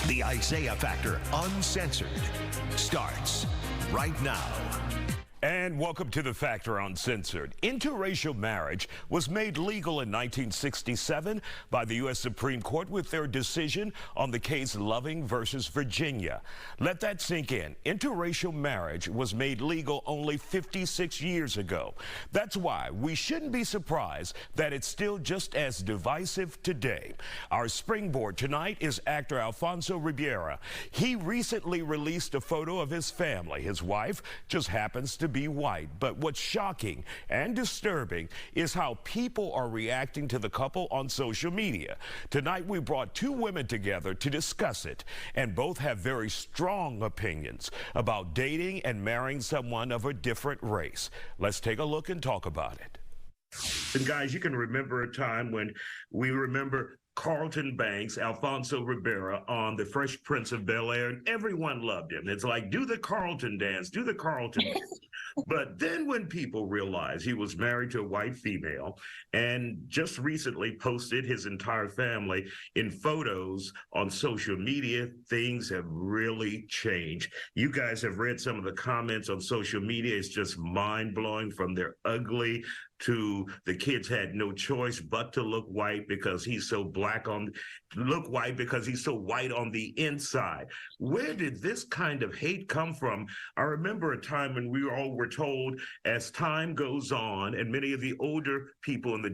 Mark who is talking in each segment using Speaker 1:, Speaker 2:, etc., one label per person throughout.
Speaker 1: The Isaiah Factor Uncensored starts right now.
Speaker 2: And welcome to The Factor Uncensored. Interracial marriage was made legal in 1967 by the U.S. Supreme Court with their decision on the case Loving versus Virginia. Let that sink in. Interracial marriage was made legal only 56 years ago. That's why we shouldn't be surprised that it's still just as divisive today. Our springboard tonight is actor Alfonso Ribeira. He recently released a photo of his family. His wife just happens to be white. But what's shocking and disturbing is how people are reacting to the couple on social media. Tonight we brought two women together to discuss it, and both have very strong opinions about dating and marrying someone of a different race. Let's take a look and talk about it.
Speaker 3: And guys, you can remember a time when we remember Carlton Banks, Alfonso Ribeira on The Fresh Prince of Bel-Air, and everyone loved him. It's like, do the Carlton dance, do the Carlton dance. But then when people realized he was married to a white female and just recently posted his entire family in photos on social media, things have really changed. You guys have read some of the comments on social media. It's just mind-blowing, from they're ugly to the kids had no choice but to look white because he's so look white because he's so white on the inside. Where did this kind of hate come from? I remember a time when we all were told, as time goes on and many of the older people in the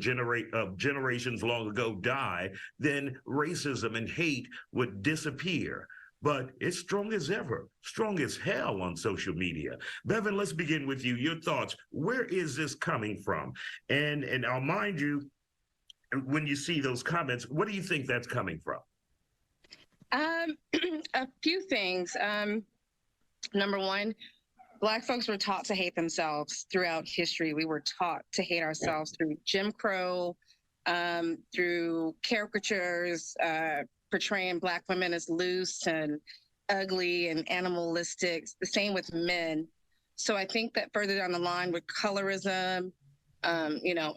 Speaker 3: generations long ago die, then racism and hate would disappear. But it's strong as ever, strong as hell on social media. Bevan, let's begin with you. Your thoughts. Where is this coming from? And I'll mind you, when you see those comments, what do you think that's coming from?
Speaker 4: A few things. Number one, Black folks were taught to hate themselves throughout history. We were taught to hate ourselves through Jim Crow, through caricatures, portraying Black women as loose and ugly and animalistic. The same with men. So I think that further down the line with colorism,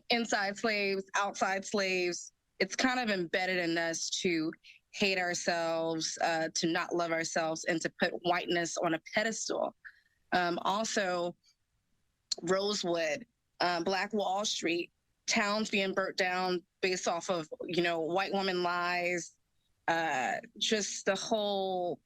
Speaker 4: inside slaves, outside slaves, it's kind of embedded in us to hate ourselves, to not love ourselves, and to put whiteness on a pedestal. Also, Rosewood, Black Wall Street, towns being burnt down based off of, white woman lies, just the whole,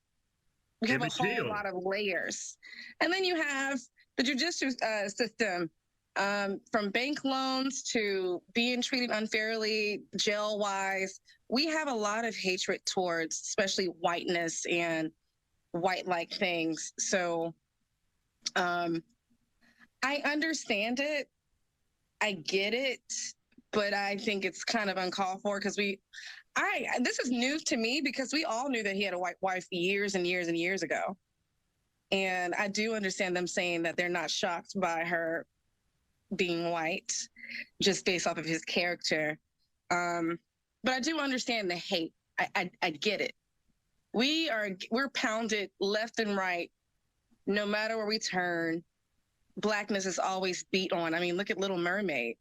Speaker 4: we have a whole lot of layers. And then you have the judicial system, from bank loans to being treated unfairly, jail-wise. We have a lot of hatred towards especially whiteness and white-like things. So I understand it. I get it. But I think it's kind of uncalled for because this is news to me because we all knew that he had a white wife years and years and years ago. And I do understand them saying that they're not shocked by her being white just based off of his character. But I do understand the hate. I get it. We're pounded left and right. No matter where we turn, Blackness is always beat on. I mean, look at Little Mermaid.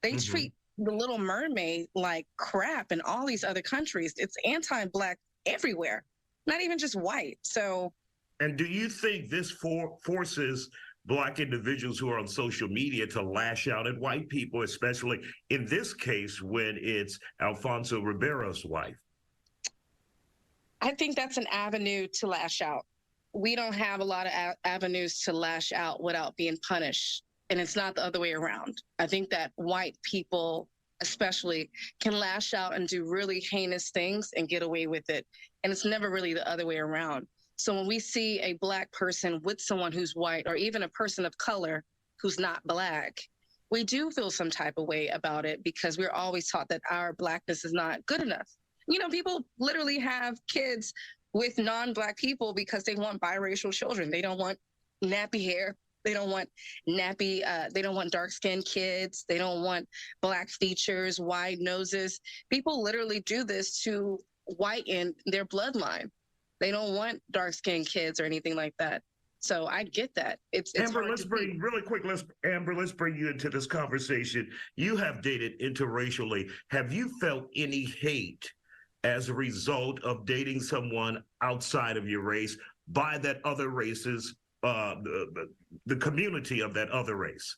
Speaker 4: They treat the Little Mermaid like crap in all these other countries. It's anti-Black everywhere, not even just white. So,
Speaker 3: and do you think this forces Black individuals who are on social media to lash out at white people, especially in this case when it's Alfonso Ribeira's wife?
Speaker 4: I think that's an avenue to lash out. We don't have a lot of avenues to lash out without being punished. And it's not the other way around. I think that white people especially can lash out and do really heinous things and get away with it. And it's never really the other way around. So when we see a Black person with someone who's white, or even a person of color who's not Black, we do feel some type of way about it because we're always taught that our Blackness is not good enough. People literally have kids with non-Black people because they want biracial children. They don't want nappy hair. They don't want they don't want dark-skinned kids. They don't want Black features, wide noses. People literally do this to whiten their bloodline. They don't want dark-skinned kids or anything like that. So I get that. It's
Speaker 3: Amber, let's bring you into this conversation. You have dated interracially. Have you felt any hate as a result of dating someone outside of your race by that other race's, the community of that other race?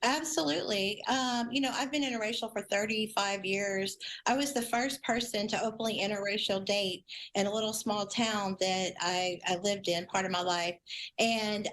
Speaker 5: Absolutely. I've been interracial for 35 years. I was the first person to openly interracial date in a little small town that I lived in part of my life. And,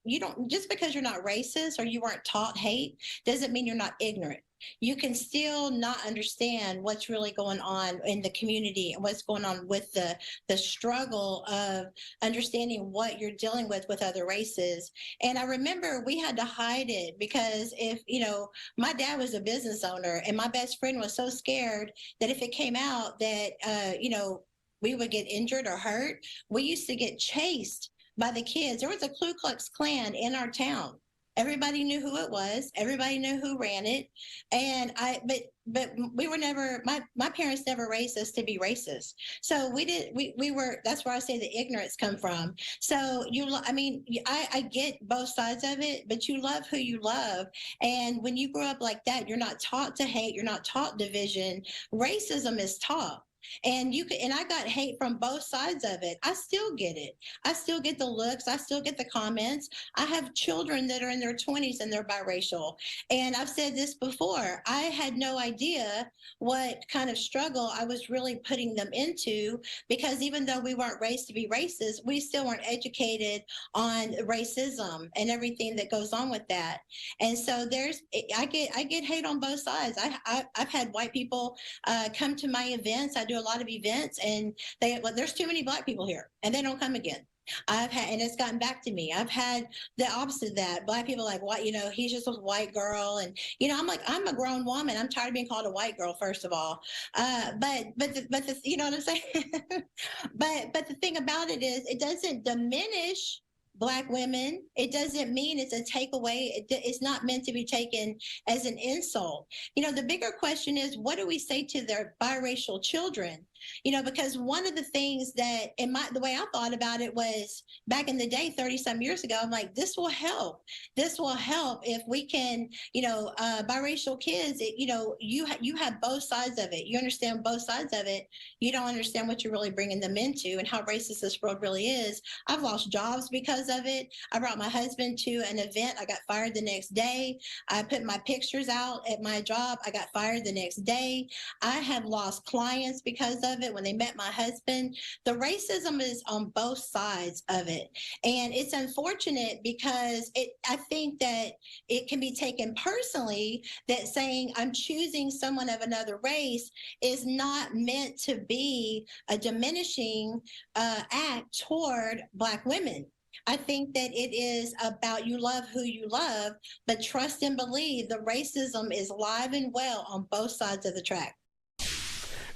Speaker 5: you don't, just because you're not racist or you weren't taught hate doesn't mean you're not ignorant. You can still not understand what's really going on in the community and what's going on with the struggle of understanding what you're dealing with other races. And I remember we had to hide it because my dad was a business owner and my best friend was so scared that if it came out that, we would get injured or hurt, we used to get chased by the kids. There was a Ku Klux Klan in our town. Everybody knew who it was. Everybody knew who ran it. And but we were never, my parents never raised us to be racist. So we were, that's where I say the ignorance come from. So I get both sides of it, but you love who you love. And when you grow up like that, you're not taught to hate. You're not taught division. Racism is taught. And I got hate from both sides of it. I still get it. I still get the looks. I still get the comments. I have children that are in their 20s and they're biracial. And I've said this before. I had no idea what kind of struggle I was really putting them into, because even though we weren't raised to be racist, we still weren't educated on racism and everything that goes on with that. And so I get hate on both sides. I've had white people come to my events. I do a lot of events, and there's too many Black people here, and they don't come again. And it's gotten back to me. I've had the opposite of that. Black people like, what, he's just a white girl. And, I'm like, I'm a grown woman. I'm tired of being called a white girl, first of all. You know what I'm saying? but the thing about it is, it doesn't diminish Black women. It doesn't mean it's a takeaway. It's not meant to be taken as an insult. The bigger question is, what do we say to their biracial children? Because one of the things that the way I thought about it was back in the day, 30 some years ago, I'm like, this will help. This will help if we can, biracial kids, you have both sides of it. You understand both sides of it. You don't understand what you're really bringing them into and how racist this world really is. I've lost jobs because of it. I brought my husband to an event. I got fired the next day. I put my pictures out at my job. I got fired the next day. I have lost clients because of it when they met my husband. The racism is on both sides of it. And it's unfortunate because I think that it can be taken personally that saying I'm choosing someone of another race is not meant to be a diminishing act toward Black women. I think that it is about you love who you love, but trust and believe the racism is alive and well on both sides of the track.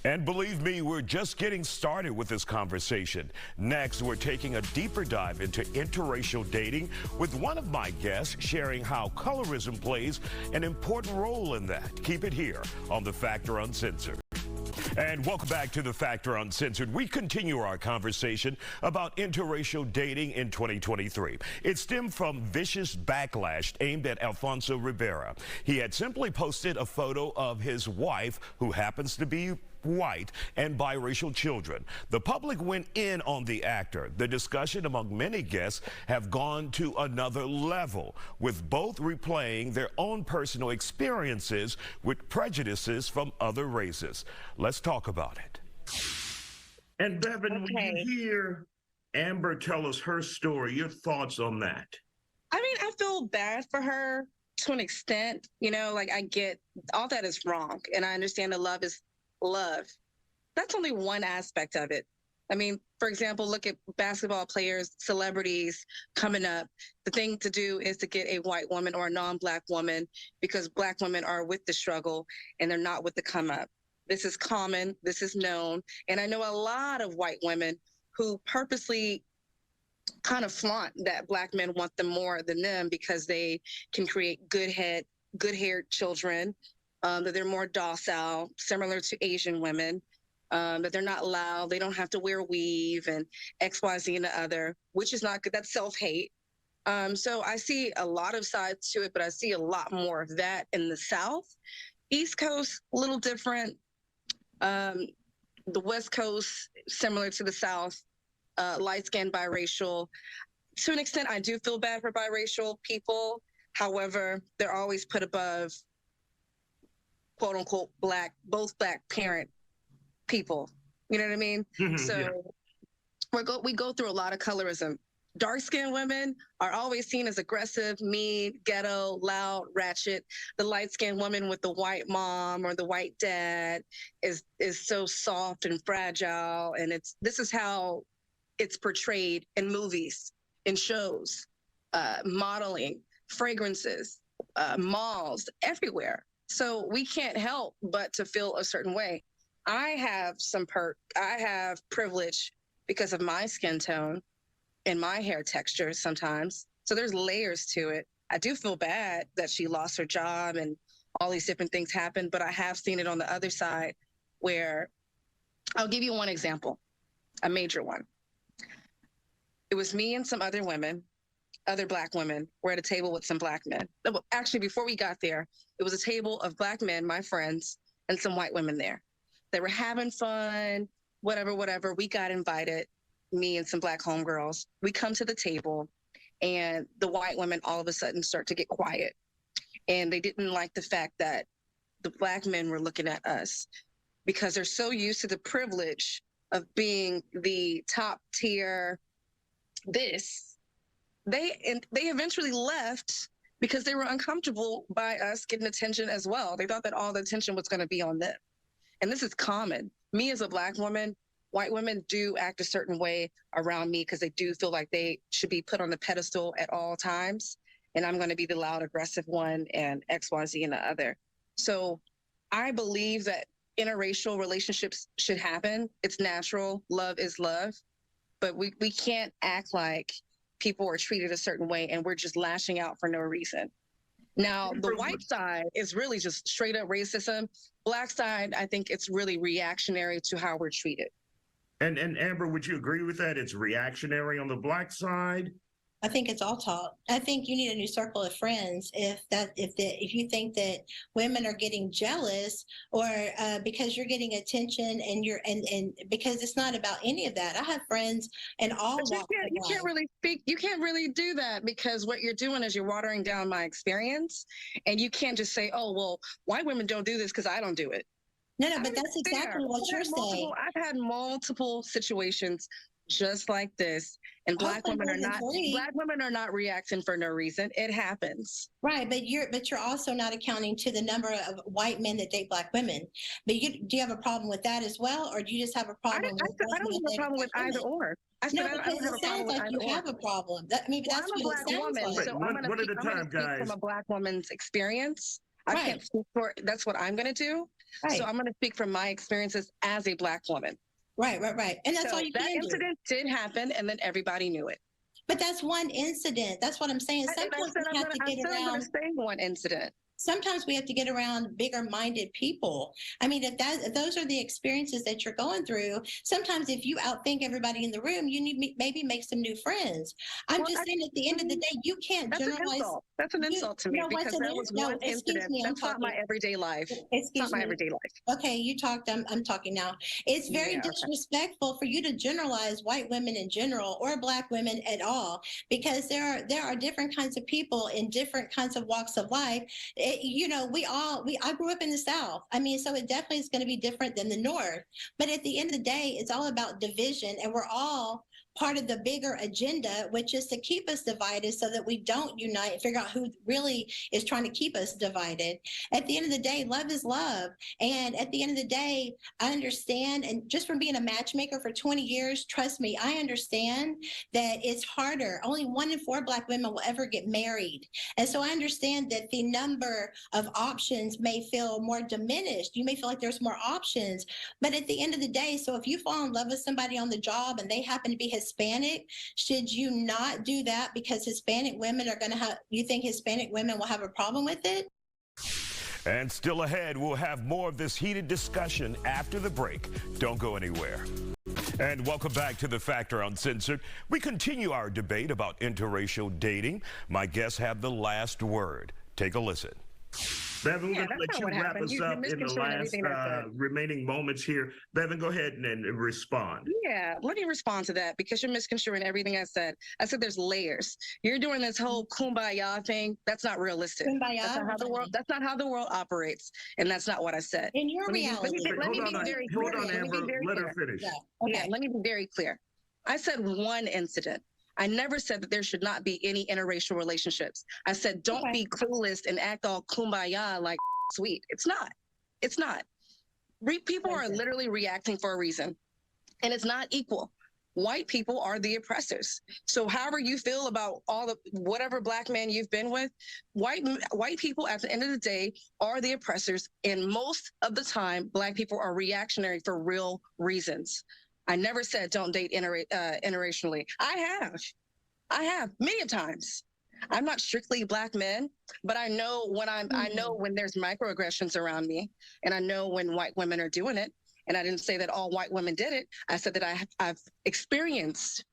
Speaker 2: And believe me, we're just getting started with this conversation. Next, we're taking a deeper dive into interracial dating with one of my guests sharing how colorism plays an important role in that. Keep it here on The Factor Uncensored. And welcome back to The Factor Uncensored. We continue our conversation about interracial dating in 2023. It stemmed from vicious backlash aimed at Alfonso Rivera. He had simply posted a photo of his wife, who happens to be white, and biracial children. The public went in on the actor. The discussion among many guests have gone to another level, with both replaying their own personal experiences with prejudices from other races. Let's talk about it.
Speaker 3: And Bevan, when you hear Amber tell us her story, your thoughts on that?
Speaker 4: I feel bad for her to an extent. I get all that is wrong, and I understand that love is love. That's only one aspect of it. For example, look at basketball players, celebrities coming up. The thing to do is to get a white woman or a non-Black woman, because Black women are with the struggle and they're not with the come up. This is common, this is known. And I know a lot of white women who purposely kind of flaunt that Black men want them more than them because they can create good-haired children, that they're more docile, similar to Asian women, that they're not loud, they don't have to wear weave and X, Y, Z and the other, which is not good. That's self-hate. So I see a lot of sides to it, but I see a lot more of that in the South. East Coast, a little different. The West Coast, similar to the South, light-skinned, biracial. To an extent, I do feel bad for biracial people. However, they're always put above, quote unquote, both black parent people. You know what I mean? So we go through a lot of colorism. Dark-skinned women are always seen as aggressive, mean, ghetto, loud, ratchet. The light-skinned woman with the white mom or the white dad is so soft and fragile. And this is how it's portrayed in movies, in shows, modeling, fragrances, malls, everywhere. So we can't help but to feel a certain way. I have I have privilege because of my skin tone and my hair texture sometimes. So there's layers to it. I do feel bad that she lost her job and all these different things happened, but I have seen it on the other side where I'll give you one example, a major one. It was me and some other women, other black women, were at a table with some black men. Actually, before we got there, it was a table of black men, my friends, and some white women there. They were having fun, whatever. We got invited, me and some black homegirls. We come to the table, and the white women all of a sudden start to get quiet. And they didn't like the fact that the black men were looking at us because they're so used to the privilege of being the top tier this. They eventually left because they were uncomfortable by us getting attention as well. They thought that all the attention was going to be on them. And this is common. Me as a black woman, white women do act a certain way around me because they do feel like they should be put on the pedestal at all times. And I'm going to be the loud, aggressive one and X, Y, Z and the other. So I believe that interracial relationships should happen. It's natural. Love is love. But we can't act like people are treated a certain way and we're just lashing out for no reason. Now, the white side is really just straight up racism. Black side, I think it's really reactionary to how we're treated.
Speaker 3: And Amber, would you agree with that? It's reactionary on the black side?
Speaker 5: I think it's all taught. I think you need a new circle of friends if you think that women are getting jealous or because you're getting attention and because it's not about any of that. I have friends in all walks of life.
Speaker 4: You can't really speak. You can't really do that because what you're doing is you're watering down my experience, and you can't just say, "Oh, well, white women don't do this because I don't do it."
Speaker 5: No, but that's exactly what you're saying.
Speaker 4: I've had multiple situations just like this, and black women are not reacting for no reason. It happens.
Speaker 5: Right, but you're also not accounting to the number of white men that date black women. But do you have a problem with that as well, or do you just have a problem?
Speaker 4: I don't have a problem with either or.
Speaker 5: No, because it sounds like you have a problem. Maybe that's what it sounds like.
Speaker 4: So I'm going to speak from a black woman's experience. I can't speak for. That's what I'm going to do. Right. So I'm going to speak from my experiences as a black woman.
Speaker 5: Right. And that's all you can do.
Speaker 4: That incident did happen, and then everybody knew it.
Speaker 5: But that's one incident. That's what I'm saying. Sometimes we have to get around.
Speaker 4: One incident.
Speaker 5: Sometimes we have to get around bigger-minded people. I mean, if those are the experiences that you're going through, sometimes if you outthink everybody in the room, you need maybe make some new friends. I'm just saying, at the end of the day, you can't generalize.
Speaker 4: That's an insult to me because that was one incident. That's not my everyday life. It's not my everyday life.
Speaker 5: Okay, you talked. I'm talking now. It's very disrespectful for you to generalize white women in general or black women at all, because there are different kinds of people in different kinds of walks of life. I grew up in the South. I mean, so it definitely is going to be different than the North. But at the end of the day, it's all about division, and we're all part of the bigger agenda, which is to keep us divided so that we don't unite and figure out who really is trying to keep us divided. At the end of the day, love is love. And at the end of the day, I understand, and just from being a matchmaker for 20 years, trust me, I understand that it's harder. Only 1 in 4 black women will ever get married. And so I understand that the number of options may feel more diminished. You may feel like there's more options. But at the end of the day, so if you fall in love with somebody on the job and they happen to be Hispanic, should you not do that because Hispanic women are going to have, you think Hispanic women will have a problem with it?
Speaker 2: And still ahead, we'll have more of this heated discussion after the break. Don't go anywhere. And welcome back to The Factor Uncensored. We continue our debate about interracial dating. My guests have the last word. Take a listen.
Speaker 3: Bevan, we're
Speaker 4: Yeah,
Speaker 3: going to
Speaker 4: that's
Speaker 3: let
Speaker 4: not
Speaker 3: you
Speaker 4: what
Speaker 3: wrap
Speaker 4: happened.
Speaker 3: us
Speaker 4: You're
Speaker 3: up in the
Speaker 4: misconstruing
Speaker 3: last
Speaker 4: everything I said.
Speaker 3: remaining moments here. Bevan, go ahead and respond.
Speaker 4: Yeah, let me respond to that because you're misconstruing everything I said. I said there's layers. You're doing this whole kumbaya thing. That's not realistic.
Speaker 5: Kumbaya,
Speaker 4: That's not how the world. That's not how the world operates, and that's not what I said.
Speaker 5: in your reality.
Speaker 4: Let me be very clear.
Speaker 3: Hold on, Amber. Let her finish.
Speaker 5: Yeah.
Speaker 4: Yeah,
Speaker 5: Okay.
Speaker 4: let me be very clear. I said one incident. I never said that there should not be any interracial relationships. I said don't be clueless and act all kumbaya like sweet. It's not. It's not. People are literally reacting for a reason, and it's not equal. White people are the oppressors. So however you feel about all the whatever black man you've been with, white people at the end of the day are the oppressors. And most of the time, black people are reactionary for real reasons. I never said don't date interracially. I have many times. I'm not strictly black men, but I know when there's microaggressions around me, and I know when white women are doing it. And I didn't say that all white women did it. I said that I've experienced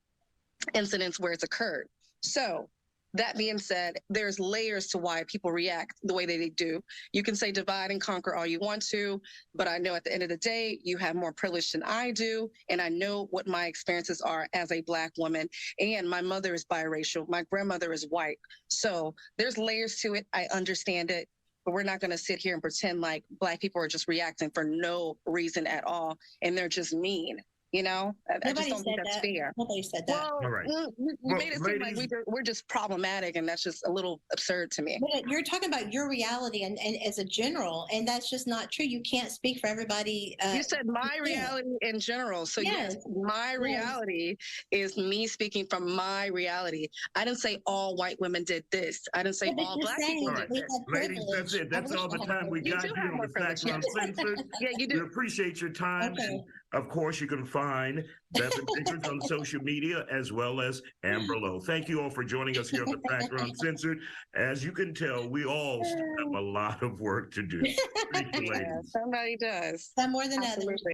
Speaker 4: incidents where it's occurred. So that being said, there's layers to why people react the way they do. You can say divide and conquer all you want to, but I know at the end of the day, you have more privilege than I do. And I know what my experiences are as a black woman. And my mother is biracial. My grandmother is white. So there's layers to it. I understand it. But we're not going to sit here and pretend like black people are just reacting for no reason at all, and they're just mean. You know, I just don't think that's fair.
Speaker 5: Nobody said that.
Speaker 4: Well,
Speaker 3: All right.
Speaker 4: you made it seem like we're just problematic, and that's just a little absurd to me.
Speaker 5: But you're talking about your reality and as a general, and that's just not true. You can't speak for everybody.
Speaker 4: You said my reality in general. So yes, my reality is me speaking from my reality. I didn't say all white women did this. I didn't say all black people did this.
Speaker 3: Ladies, that's it. That's all the time we got here on the Factor Uncensored.
Speaker 4: Yeah, you do.
Speaker 3: We appreciate your time.
Speaker 5: Okay.
Speaker 3: Of course, you can find Bevan Vickers on social media as well as Amber Lowe. Thank you all for joining us here on the Factor Uncensored. As you can tell, we all still have a lot of work to do. Thank you, ladies.
Speaker 4: Yeah, somebody does.
Speaker 5: Some more than others.
Speaker 4: Absolutely.